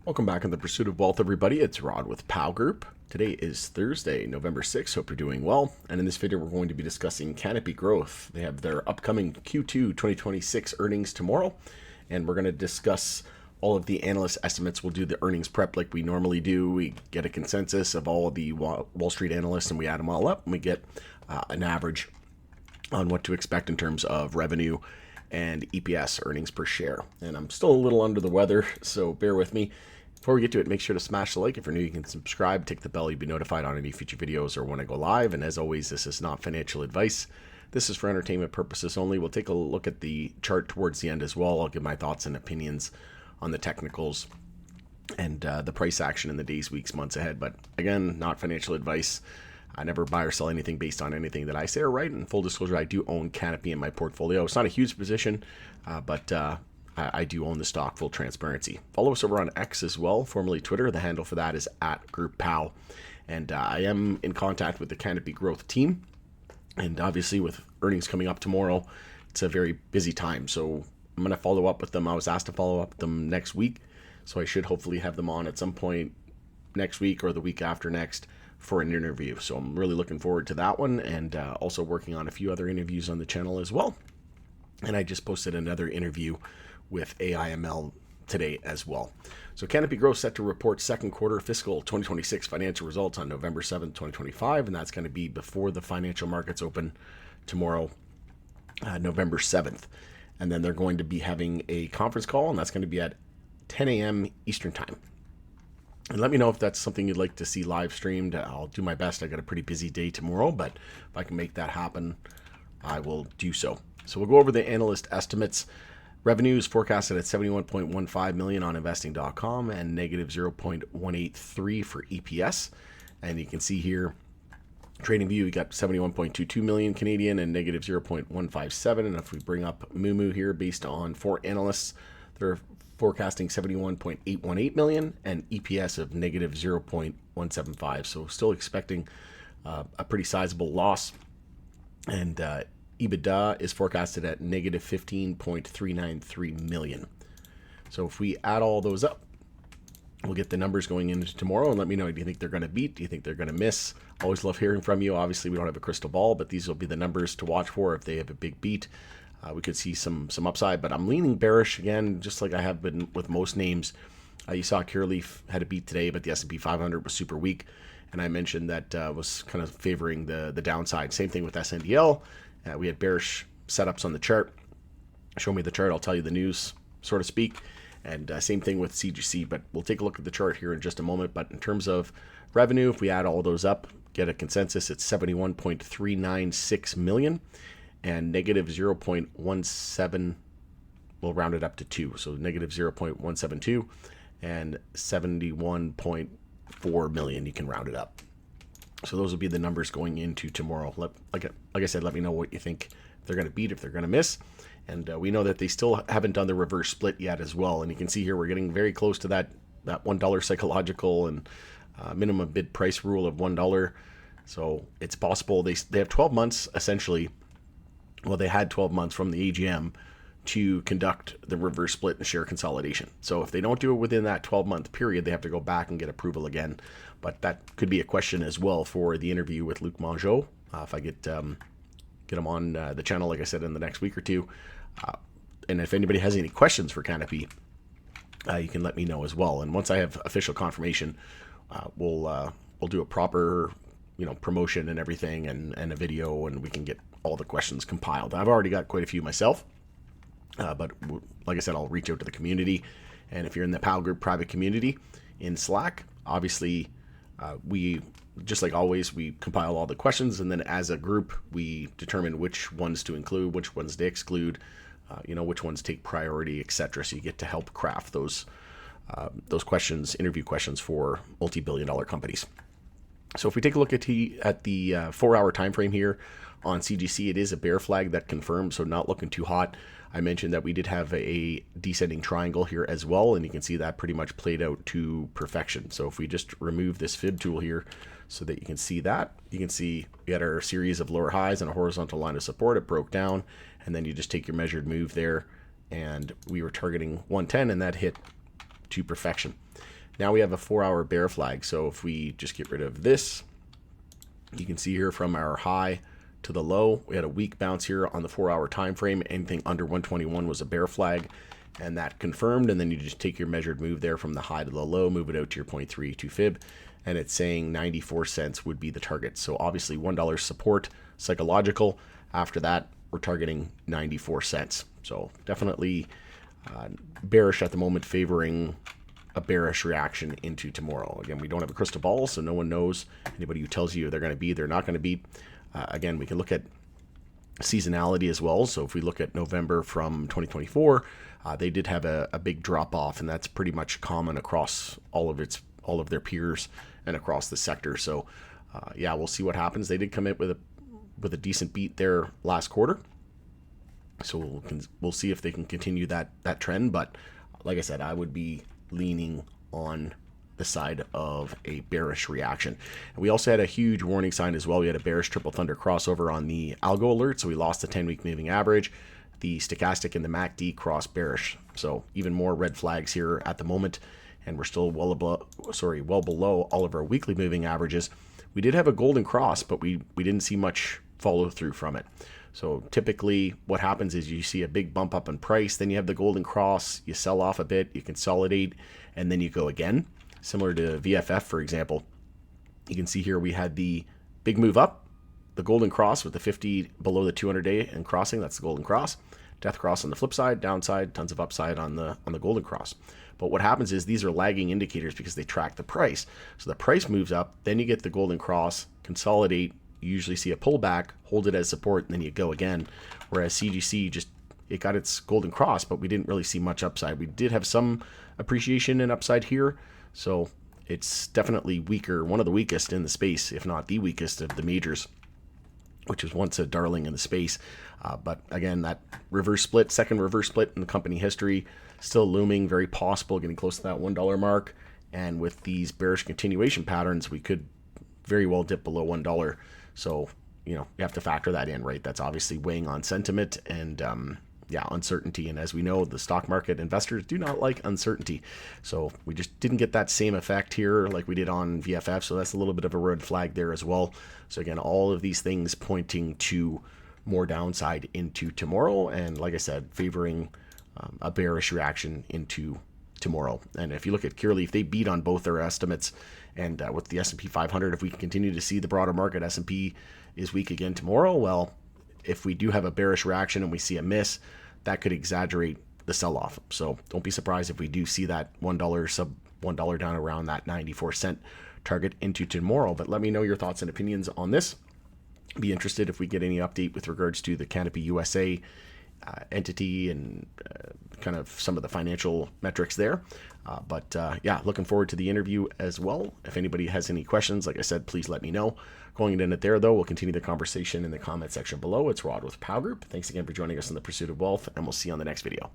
Welcome back in the Pursuit of Wealth, everybody. It's Rod with POW Group. Today is Thursday, November 6th. Hope you're doing well. And in this video, we're going to be discussing Canopy Growth. They have their upcoming Q2 2026 earnings tomorrow. And we're going to discuss all of the analyst estimates. We'll do the earnings prep like we normally do. We get a consensus of all of the Wall Street analysts and we add them all up and we get an average on what to expect in terms of revenue and EPS, earnings per share. And I'm still a little under the weather, so bear with me. Before we get to it, make sure to smash the like. If you're new, you can subscribe, tick the bell, you'll be notified on any future videos or when I go live. And as always, this is not financial advice. This is for entertainment purposes only. We'll take a look at the chart towards the end as well. I'll give my thoughts and opinions on the technicals and the price action in the days, weeks, months ahead. But again, not financial advice. I never buy or sell anything based on anything that I say or write. And full disclosure, I do own Canopy in my portfolio. It's not a huge position, but I do own the stock, full transparency. Follow us over on X as well, formerly Twitter. The handle for that is @GroupPow. And I am in contact with the Canopy Growth team. And obviously with earnings coming up tomorrow, it's a very busy time. So I'm going to follow up with them. I was asked to follow up with them next week. So I should hopefully have them on at some point next week or the week after next for an interview. So I'm really looking forward to that one, and also working on a few other interviews on the channel as well. And I just posted another interview with AIML today as well. So Canopy Growth set to report second quarter fiscal 2026 financial results on November 7th, 2025, and that's going to be before the financial markets open tomorrow, November 7th. And then they're going to be having a conference call, and that's going to be at 10 a.m. Eastern time. And let me know if that's something you'd like to see live streamed. I'll do my best. I got a pretty busy day tomorrow, but if I can make that happen, I will do so. So we'll go over the analyst estimates. Revenue is forecasted at $71.15 million on investing.com and negative 0.183 for EPS. And you can see here, TradingView, you got 71.22 million Canadian and negative 0.157. And if we bring up Moomoo here, based on 4 analysts, they're forecasting 71.818 million and EPS of negative 0.175. So still expecting a pretty sizable loss. And EBITDA is forecasted at negative 15.393 million. So if we add all those up, we'll get the numbers going into tomorrow, and let me know, do you think they're going to beat? Do you think they're going to miss? Always love hearing from you. Obviously, we don't have a crystal ball, but these will be the numbers to watch for. If they have a big beat, we could see some upside, but I'm leaning bearish again, just like I have been with most names. You saw Cureleaf had a beat today, but the S&P 500 was super weak, and I mentioned that was kind of favoring the downside. Same thing with SNDL. We had bearish setups on the chart. Show me the chart, I'll tell you the news, so to speak. And same thing with CGC, but we'll take a look at the chart here in just a moment. But in terms of revenue, if we add all those up, get a consensus, it's 71.396 million and negative 0.17, we'll round it up to 2. So negative 0.172 and 71.4 million, you can round it up. So those will be the numbers going into tomorrow. Like I said, let me know what you think they're going to beat, if they're going to miss. And we know that they still haven't done the reverse split yet as well. And you can see here we're getting very close to that $1 psychological and minimum bid price rule of $1. So it's possible they have 12 months essentially. Well, they had 12 months from the AGM to conduct the reverse split and share consolidation. So if they don't do it within that 12-month period, they have to go back and get approval again. But that could be a question as well for the interview with Luc Mongeau. If I get him on the channel, like I said, in the next week or two. And if anybody has any questions for Canopy, you can let me know as well. And once I have official confirmation, we'll do a proper promotion and everything, and a video, and we can get all the questions compiled. I've already got quite a few myself, but like I said, I'll reach out to the community. And if you're in the POW Group private community in Slack, obviously we, just like always, we compile all the questions, and then as a group we determine which ones to include, which ones to exclude, which ones take priority, etc. So you get to help craft those questions, interview questions for multi-billion-dollar companies. So if we take a look at the 4-hour time frame here on CGC, it is a bear flag that confirmed, so not looking too hot. I mentioned that we did have a descending triangle here as well, and you can see that pretty much played out to perfection. So if we just remove this fib tool here so that you can see that, you can see we had our series of lower highs and a horizontal line of support. It broke down, and then you just take your measured move there, and we were targeting 110, and that hit to perfection. Now we have a 4-hour bear flag. So if we just get rid of this, you can see here from our high to the low, we had a weak bounce here on the 4-hour time frame. Anything under 121 was a bear flag, and that confirmed. And then you just take your measured move there from the high to the low, move it out to your 0.32 fib, and it's saying 94 cents would be the target. So obviously $1 support, psychological. After that, we're targeting 94 cents. So definitely bearish at the moment, favoring a bearish reaction into tomorrow. Again, we don't have a crystal ball, so no one knows. Anybody who tells you they're going to be, they're not going to be. Again, we can look at seasonality as well. So if we look at November from 2024, they did have a big drop off, and that's pretty much common across all of their peers and across the sector. So yeah, we'll see what happens. They did come in with a decent beat there last quarter. So we'll see if they can continue that trend. But like I said, I would be leaning on the side of a bearish reaction. And we also had a huge warning sign as well. We had a bearish triple thunder crossover on the algo alert. So we lost the 10-week moving average. The stochastic and the MACD cross bearish. So even more red flags here at the moment. And we're still well below all of our weekly moving averages. We did have a golden cross, but we didn't see much follow through from it. So typically what happens is you see a big bump up in price, then you have the golden cross, you sell off a bit, you consolidate, and then you go again. Similar to VFF, for example. You can see here we had the big move up, the golden cross with the 50 below the 200-day and crossing, that's the golden cross. Death cross on the flip side, downside, tons of upside on the golden cross. But what happens is these are lagging indicators because they track the price. So the price moves up, then you get the golden cross, consolidate, you usually see a pullback, hold it as support, and then you go again. Whereas CGC it got its golden cross, but we didn't really see much upside. We did have some appreciation and upside here, so it's definitely weaker, one of the weakest in the space, if not the weakest of the majors, which was once a darling in the space. But again, that reverse split, second reverse split in the company history, still looming, very possible, getting close to that $1 mark. And with these bearish continuation patterns, we could very well dip below $1. So, you have to factor that in, right? That's obviously weighing on sentiment and, yeah, uncertainty. And as we know, the stock market investors do not like uncertainty. So we just didn't get that same effect here like we did on VFF. So that's a little bit of a red flag there as well. So again, all of these things pointing to more downside into tomorrow. And like I said, favoring a bearish reaction into tomorrow. And if you look at Cureleaf, they beat on both their estimates. And with the S&P 500, if we can continue to see the broader market, S&P is weak again tomorrow. Well, if we do have a bearish reaction and we see a miss, that could exaggerate the sell-off. So don't be surprised if we do see that $1 sub $1 down around that 94-cent target into tomorrow. But let me know your thoughts and opinions on this. Be interested if we get any update with regards to the Canopy USA entity and kind of some of the financial metrics there. But yeah, looking forward to the interview as well. If anybody has any questions, like I said, please let me know. Going to end it there, though. We'll continue the conversation in the comment section below. It's Rod with Pow Group. Thanks again for joining us in the pursuit of wealth, and we'll see you on the next video.